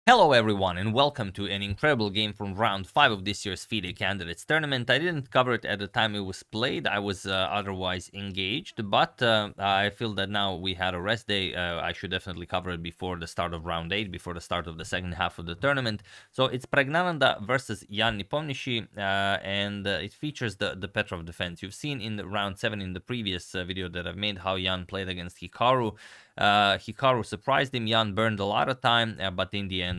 Hello everyone and welcome to an incredible game from round 5 of this year's FIDE Candidates Tournament. I didn't cover it at the time it was played, I was otherwise engaged, but I feel that now we had a rest day, I should definitely cover it before the start of round 8, before the start of the second half of the tournament. So it's Praggnanandhaa versus Jan Nepomniachtchi, and it features the Petrov defense. You've seen in the round 7 in the previous video that I've made how Jan played against Hikaru. Hikaru surprised him. Jan burned a lot of time, but in the end,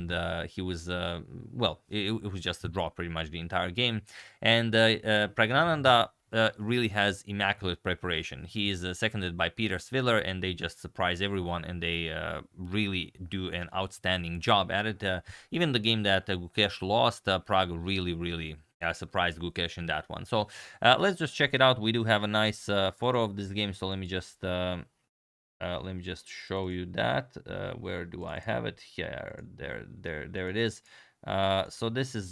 he was well. It was just a draw pretty much the entire game. And Praggnanandhaa really has immaculate preparation. He is seconded by Peter Sviller, and they just surprise everyone, and they really do an outstanding job at it. Even the game that Gukesh lost, Prague really surprised Gukesh in that one. So let's just check it out. We do have a nice photo of this game, so let me just show you that. Where do I have it? Here, there it is. So this is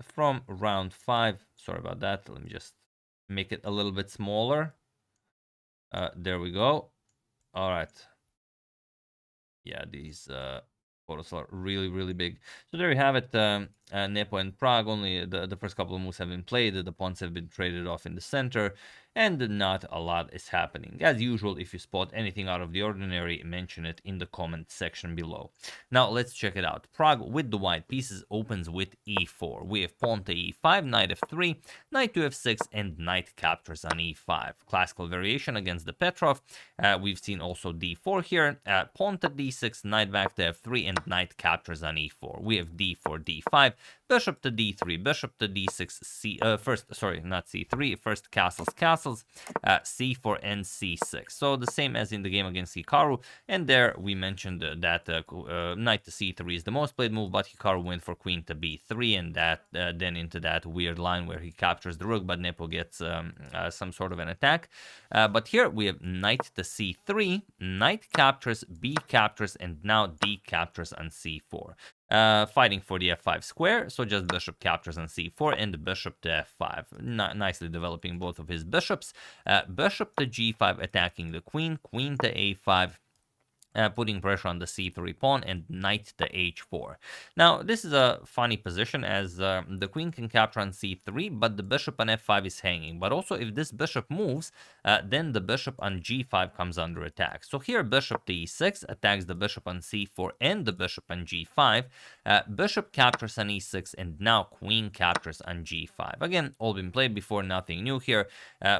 from round 5. Sorry about that. Let me just make it a little bit smaller. There we go. All right. Yeah, these photos are really big. So there you have it. Nepo and Prague. Only the first couple of moves have been played. The pawns have been traded off in the center, and not a lot is happening. As usual, if you spot anything out of the ordinary, mention it in the comment section below. Now let's check it out. Prague with the white pieces opens with e4. We have pawn to e5, knight f3, knight to f6, and knight captures on e5. Classical variation against the Petrov. We've seen also d4 here. Pawn to d6, knight back to f3, and knight captures on e4. We have d4, d5, bishop to d3, bishop to d6, not c3, first castles, c4 and c6. So the same as in the game against Hikaru, and there we mentioned that knight to c3 is the most played move, but Hikaru went for queen to b3, and that then into that weird line where he captures the rook, but Nepo gets some sort of an attack. But here we have knight to c3, knight captures, b captures, and now d captures on c4. Fighting for the f5 square, so just bishop captures on c4 and bishop to f5. Nicely developing both of his bishops. Bishop to g5 attacking the queen, queen to a5. Putting pressure on the c3 pawn, and knight to h4. Now, this is a funny position as the queen can capture on c3, but the bishop on f5 is hanging. But also, if this bishop moves, then the bishop on g5 comes under attack. So here, bishop to e6 attacks the bishop on c4 and the bishop on g5. Bishop captures on e6, and now queen captures on g5. Again, all been played before, nothing new here.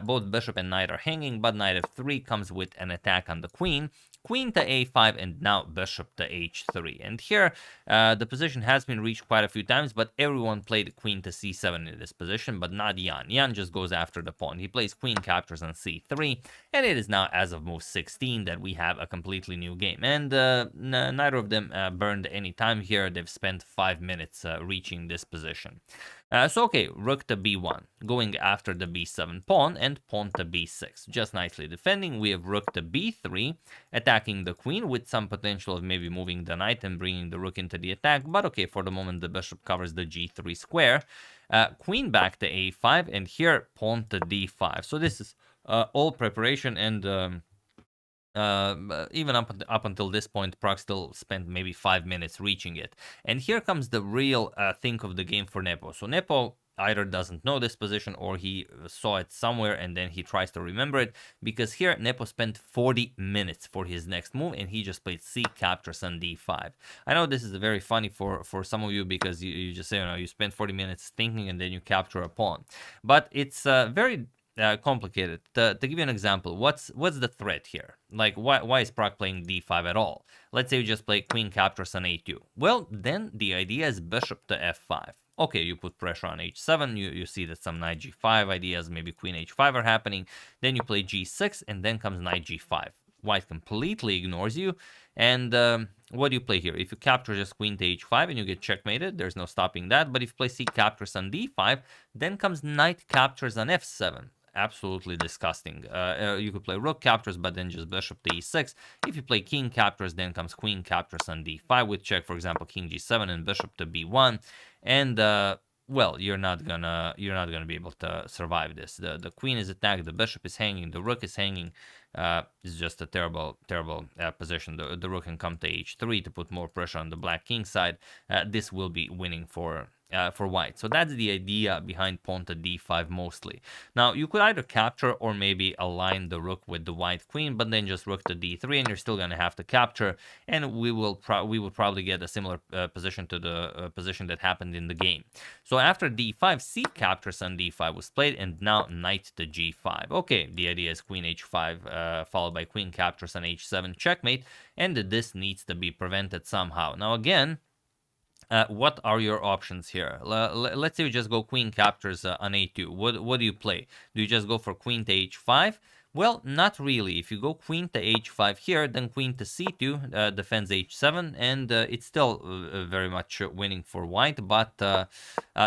Both bishop and knight are hanging, but knight f3 comes with an attack on the queen. Queen to a5, and now bishop to h3. And here, the position has been reached quite a few times, but everyone played queen to c7 in this position, but not Jan. Jan just goes after the pawn. He plays queen captures on c3, and it is now, as of move 16, that we have a completely new game. And neither of them burned any time here. They've spent 5 minutes reaching this position. So okay, rook to b1, going after the b7 pawn, and pawn to b6. Just nicely defending. We have rook to b3, attacking the queen with some potential of maybe moving the knight and bringing the rook into the attack. But okay, for the moment, the bishop covers the g3 square. Queen back to a5, and here pawn to d5. So this is all preparation, and even up until this point, Prague still spent maybe 5 minutes reaching it. And here comes the real thing of the game for Nepo. So Nepo either doesn't know this position, or he saw it somewhere and then he tries to remember it, because here Nepo spent 40 minutes for his next move, and he just played c captures on d5. I know this is very funny for some of you, because you just say, you spend 40 minutes thinking and then you capture a pawn. But it's very complicated. To give you an example, what's the threat here? Like, why is Prague playing d5 at all? Let's say you just play queen captures on a2. Well, then the idea is bishop to f5. Okay, you put pressure on h7, you see that some knight g5 ideas, maybe queen h5 are happening. Then you play g6, and then comes knight g5. White completely ignores you, and what do you play here? If you capture just queen to h5 and you get checkmated, there's no stopping that. But if you play c captures on d5, then comes knight captures on f7. Absolutely disgusting. You could play rook captures, but then just bishop to e6. If you play king captures, then comes queen captures on d5 with check, for example, king g7 and bishop to b1. And well, you're not gonna be able to survive this. The queen is attacked, the bishop is hanging, the rook is hanging. is just a terrible, terrible position. The rook can come to h3 to put more pressure on the black king side. This will be winning for white. So that's the idea behind pawn to d5 mostly. Now, you could either capture or maybe align the rook with the white queen, but then just rook to d3, and you're still going to have to capture, and we will probably get a similar position to the position that happened in the game. So after d5, c captures on d5 was played, and now knight to g5. Okay, the idea is queen h5 followed by queen captures on h7 checkmate, and this needs to be prevented somehow. Now again, what are your options here? Let's say you just go queen captures on a2. What do you play? Do you just go for queen to h5? Well, not really. If you go queen to h5 here, then queen to c2 defends h7, and it's still very much winning for white, but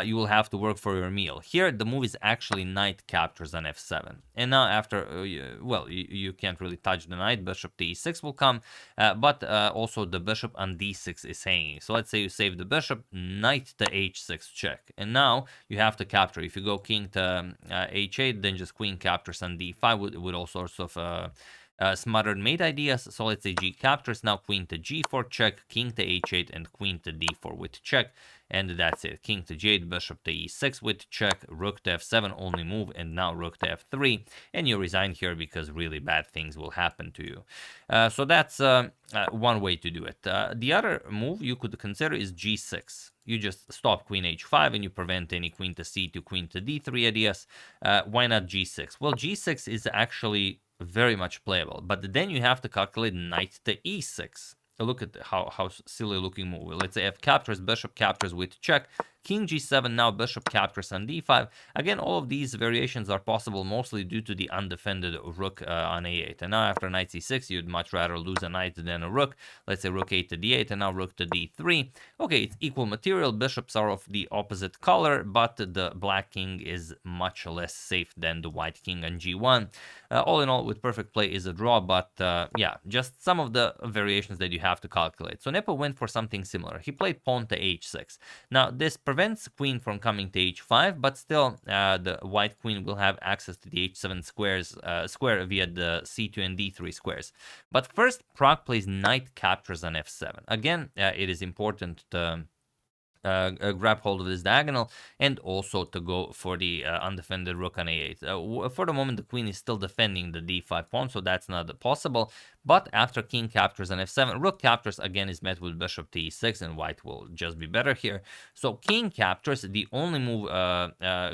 you will have to work for your meal. Here, the move is actually knight captures on f7. And now after, well, you can't really touch the knight. Bishop to e6 will come, but also the bishop on d6 is hanging. So let's say you save the bishop, knight to h6 check. And now you have to capture. If you go king to h8, then just queen captures on d5 with all sorts of smothered mate ideas. So let's say g captures, now queen to g4 check, king to h8, and queen to d4 with check. And that's it. King to g8, bishop to e6 with check, rook to f7 only move, and now rook to f3. And you resign here because really bad things will happen to you. So that's one way to do it. The other move you could consider is g6. You just stop queen h5 and you prevent any queen to c2, queen to d3 ideas. Why not g6? Well, g6 is actually very much playable, but then you have to calculate knight to e6. Look at how silly looking move. Let's say f captures, bishop captures with check, king g7, now bishop captures on d5. Again, all of these variations are possible mostly due to the undefended rook on a8. And now after knight c6, you'd much rather lose a knight than a rook. Let's say rook 8 to d8, and now rook to d3. Okay, it's equal material. Bishops are of the opposite color, but the black king is much less safe than the white king on g1. All in all, with perfect play is a draw, but yeah, just some of the variations that you have to calculate. So Nepo went for something similar. He played pawn to h6. Now, this prevents queen from coming to h5, but still the white queen will have access to the h7 square via the c2 and d3 squares. But first, Pragg plays knight captures on f7. Again, it is important to grab hold of this diagonal, and also to go for the undefended rook on a8. For the moment, the queen is still defending the d5 pawn, so that's not possible. But after king captures on f7, rook captures again is met with bishop to e6, and white will just be better here. So king captures, the only move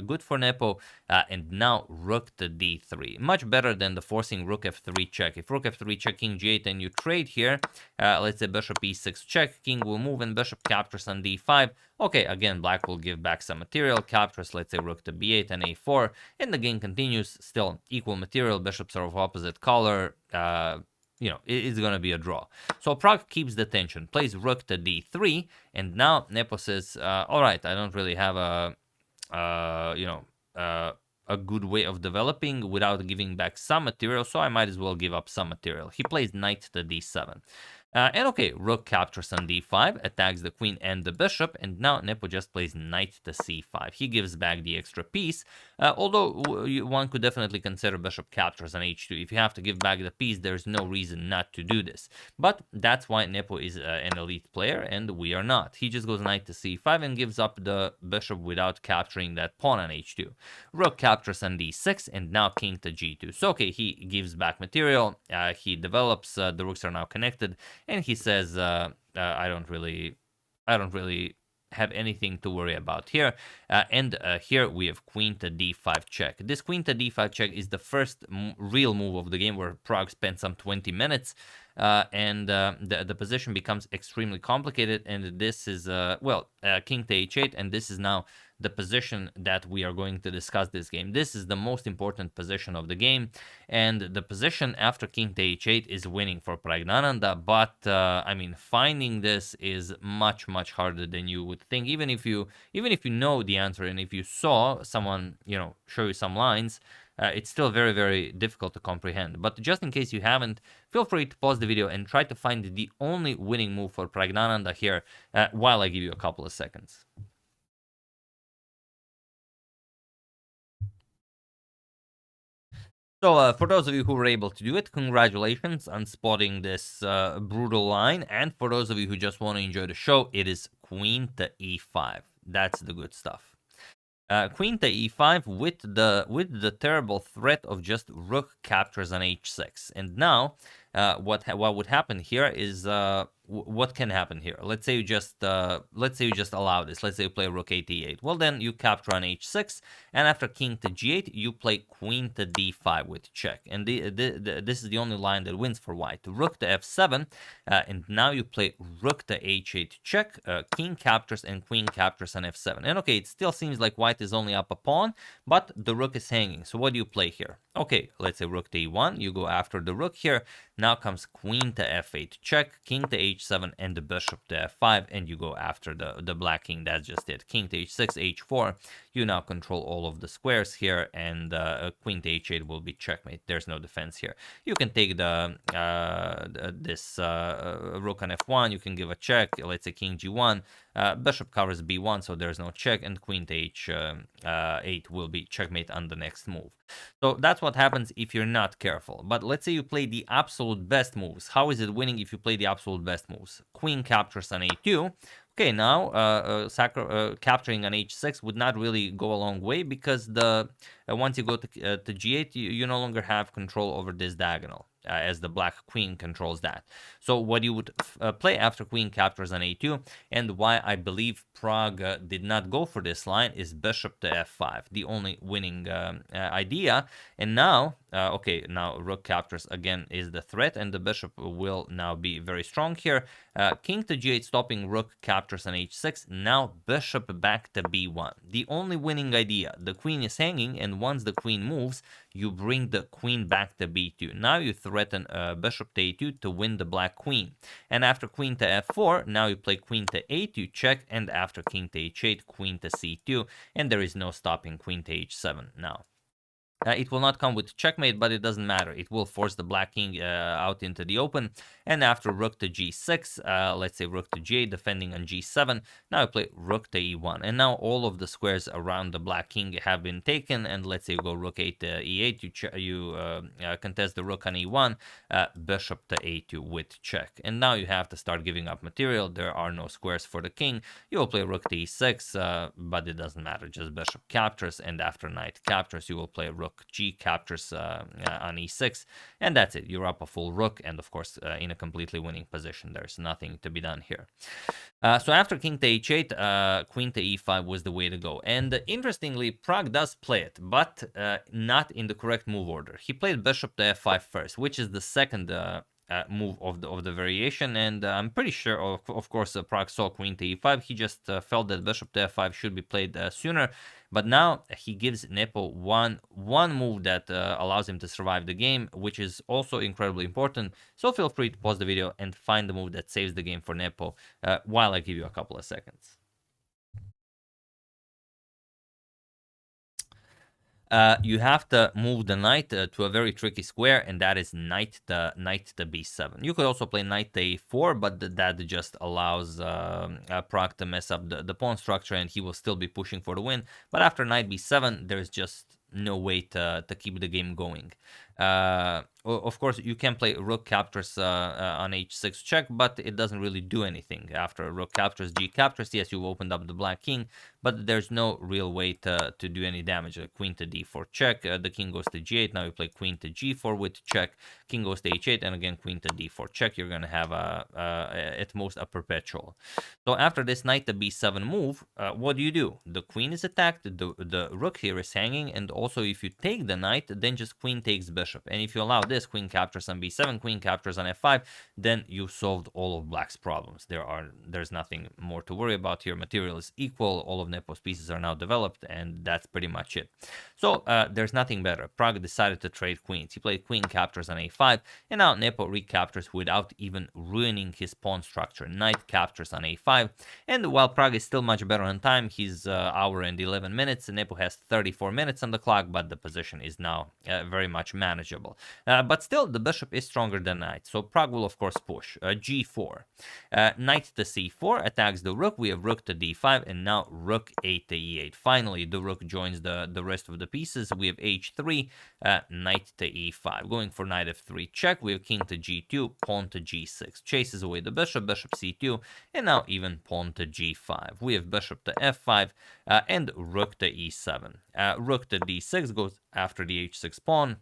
good for Nepo, and now rook to d3. Much better than the forcing rook f3 check. If rook f3 check, king g8, and you trade here, let's say bishop e6 check, king will move, and bishop captures on d5. Okay, again, black will give back some material, captures, let's say rook to b8 and a4, and the game continues, still equal material, bishops are of opposite color, you know, it's going to be a draw. So Pragg keeps the tension, plays rook to d3, and now Nepo says, all right, I don't really have a good way of developing without giving back some material, so I might as well give up some material. He plays knight to d7. And okay, rook captures on d5, attacks the queen and the bishop, and now Nepo just plays knight to c5. He gives back the extra piece, although one could definitely consider bishop captures on h2. If you have to give back the piece, there's no reason not to do this. But that's why Nepo is an elite player, and we are not. He just goes knight to c5 and gives up the bishop without capturing that pawn on h2. Rook captures on d6, and now king to g2. So okay, he gives back material, he develops, the rooks are now connected, and he says, I don't really have anything to worry about here. And here we have queen to d5 check. This queen to d5 check is the first real move of the game where Pragg spent some 20 minutes. And the position becomes extremely complicated. And this is, king to h8. And this is now the position that we are going to discuss this game. This is the most important position of the game. And the position after king to h8 is winning for Praggnanandhaa. But, I mean, finding this is much, much harder than you would think. Even if you know the answer, and if you saw someone, show you some lines, it's still very, very difficult to comprehend. But just in case you haven't, feel free to pause the video and try to find the only winning move for Praggnanandhaa here while I give you a couple of seconds. So for those of you who were able to do it, congratulations on spotting this brutal line. And for those of you who just want to enjoy the show, it is queen to e5. That's the good stuff. Queen to e5 with the terrible threat of just rook captures on h6. And now, what would happen here is what can happen here? Let's say you just allow this. Let's say you play rook a8. Well, then you capture on h6, and after king to g8, you play queen to d5 with check. And this is the only line that wins for white. Rook to f7, and now you play rook to h8 check. King captures and queen captures on f7. And okay, it still seems like white is only up a pawn, but the rook is hanging. So what do you play here? Okay, let's say rook to e1. You go after the rook here. Now comes queen to f8 check, king to h7, and the bishop to f5, and you go after the black king. That's just it. King to h6, h4. You now control all of the squares here, and queen to h8 will be checkmate. There's no defense here. You can take this rook on f1. You can give a check. Let's say king g1. Bishop covers b1, so there's no check, and queen to h8 will be checkmate on the next move. So that's what happens if you're not careful. But let's say you play the absolute best moves. How is it winning if you play the absolute best moves? Queen captures on a2. Okay, now capturing on h6 would not really go a long way, because once you go to g8, you no longer have control over this diagonal, as the black queen controls that. So what you would play after queen captures on a2, and why I believe Pragg did not go for this line, is bishop to f5, the only winning idea. And now, okay, now rook captures again is the threat, and the bishop will now be very strong here. King to g8 stopping rook captures on h6. Now bishop back to b1. The only winning idea. The queen is hanging, and once the queen moves, you bring the queen back to b2. Now you threaten bishop to a2 to win the black queen. And after queen to f4, now you play queen to a2 check, and after king to h8, queen to c2, and there is no stopping queen to h7 now. It will not come with checkmate, but it doesn't matter. It will force the black king out into the open. And after rook to g6, let's say rook to g8, defending on g7, now I play rook to e1. And now all of the squares around the black king have been taken. And let's say you go rook 8 to e8, you contest the rook on e1, bishop to a2 with check. And now you have to start giving up material. There are no squares for the king. You will play rook to e6, but it doesn't matter. Just bishop captures, and after knight captures, you will play rook g captures on e6, and that's it. You're up a full rook, and of course in a completely winning position. There's nothing to be done here. So after king to h8, queen to e5 was the way to go. And interestingly, Pragg does play it, but not in the correct move order. He played bishop to f5 first, which is the second move of the variation, and I'm pretty sure, of course, Pragg saw queen to e5. He just felt that bishop to f5 should be played sooner. But now he gives Nepo one move that allows him to survive the game, which is also incredibly important. So feel free to pause the video and find the move that saves the game for Nepo while I give you a couple of seconds. You have to move the knight to a very tricky square, and that is knight to b7. You could also play knight to a4, but that just allows Pragg to mess up the pawn structure, and he will still be pushing for the win. But after knight b7, there's just no way to keep the game going. Of course, you can play rook captures on h6 check, but it doesn't really do anything. After rook captures, g captures, yes, you opened up the black king, but there's no real way to do any damage. Queen to d4 check, the king goes to g8, now you play queen to g4 with check, king goes to h8, and again queen to d4 check. You're going to have at most a perpetual. So after this knight to b7 move, what do? The queen is attacked, the rook here is hanging, and also if you take the knight, then just queen takes bishop. And if you allow this, queen captures on b7, queen captures on f5, then you solved all of black's problems. There's nothing more to worry about here. Material is equal, all of Nepo's pieces are now developed, and that's pretty much it. So there's nothing better. Pragg decided to trade queens. He played queen captures on a5, and now Nepo recaptures without even ruining his pawn structure. Knight captures on a5, and while Pragg is still much better on time, he's hour and 11 minutes, Nepo has 34 minutes on the clock, but the position is now very much manageable. manageable. But still, the bishop is stronger than knight, so Pragg will of course push. G4. Knight to c4 attacks the rook. We have rook to d5, and now rook 8 to e8. Finally, the rook joins the rest of the pieces. We have h3, knight to e5. Going for knight f3 check. We have king to g2, pawn to g6. Chases away the bishop, bishop c2, and now even pawn to g5. We have bishop to f5, and rook to e7. Rook to d6 goes after the h6 pawn.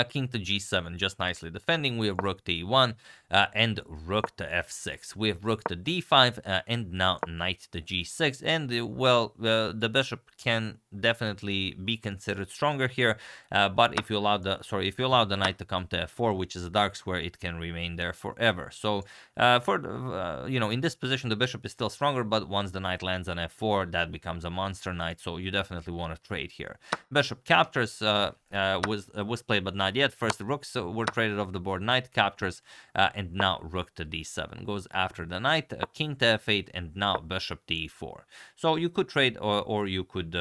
King to g7, just nicely defending. We have rook to e1, and rook to f6. We have rook to d5, and now knight to g6. And well, the bishop can definitely be considered stronger here. But if you allow the knight to come to f4, which is a dark square, it can remain there forever. So in this position, the bishop is still stronger. But once the knight lands on f4, that becomes a monster knight. So you definitely want to trade here. Bishop captures was played, but not yet. First, the rooks were traded off the board. Knight captures, and now rook to d7 goes after the knight. King to f8, and now bishop to e4. So you could trade, or you could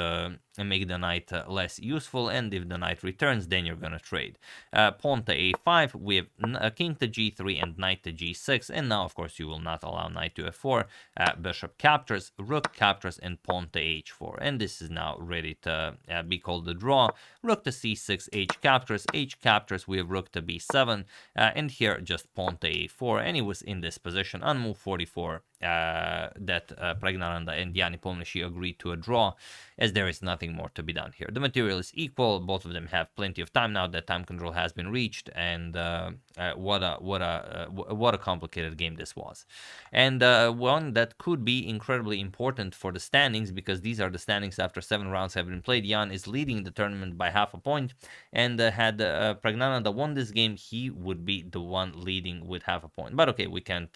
make the knight less useful. And if the knight returns, then you're gonna trade. Pawn to a5. We have king to g3 and knight to g6. And now, of course, you will not allow knight to f4. Bishop captures, rook captures, and pawn to h4. And this is now ready to be called a draw. Rook to c6, h captures. We have rook to b7, and here just pawn to a4. And he was in this position on move 44 that Praggnanandhaa and Nepomniachtchi agreed to a draw, as there is nothing more to be done here. The material is equal. Both of them have plenty of time now that time control has been reached, and what a complicated game this was, and one that could be incredibly important for the standings, because these are the standings after 7 rounds have been played. Jan is leading the tournament by half a point, and had Praggnanandhaa won this game, he would be the one leading with half a point. But okay, we can't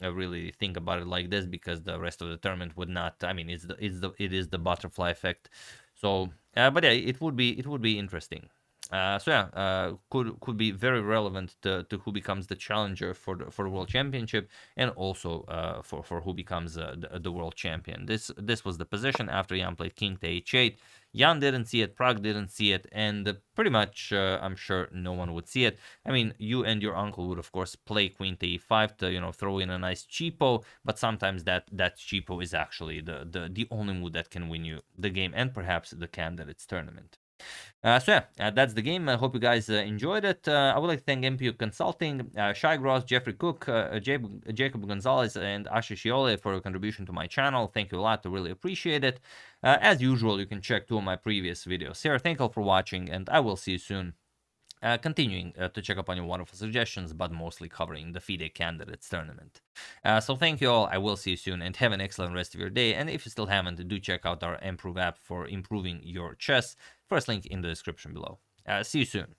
really think about it like this, because the rest of the tournament would not. I mean, it is the butterfly effect. So, but yeah, it would be interesting. Could be very relevant to who becomes the challenger for the world championship, and also for who becomes the world champion. This was the position after Jan played king to h8. Jan didn't see it, Pragg didn't see it, and pretty much I'm sure no one would see it. I mean, you and your uncle would of course play queen to e5 to throw in a nice cheapo, but sometimes that cheapo is actually the only move that can win you the game, and perhaps the candidates tournament. That's the game. I hope you guys enjoyed it. I would like to thank MPU Consulting, Shai Gross, Jeffrey Cook, Jacob Gonzalez, and Ashish Yole for your contribution to my channel. Thank you a lot. I really appreciate it. As usual, you can check 2 of my previous videos here. Thank you all for watching, and I will see you soon. Continuing to check up on your wonderful suggestions, but mostly covering the FIDE candidates tournament. So thank you all. I will see you soon, and have an excellent rest of your day. And if you still haven't, do check out our Improve app for improving your chess. First link in the description below. See you soon.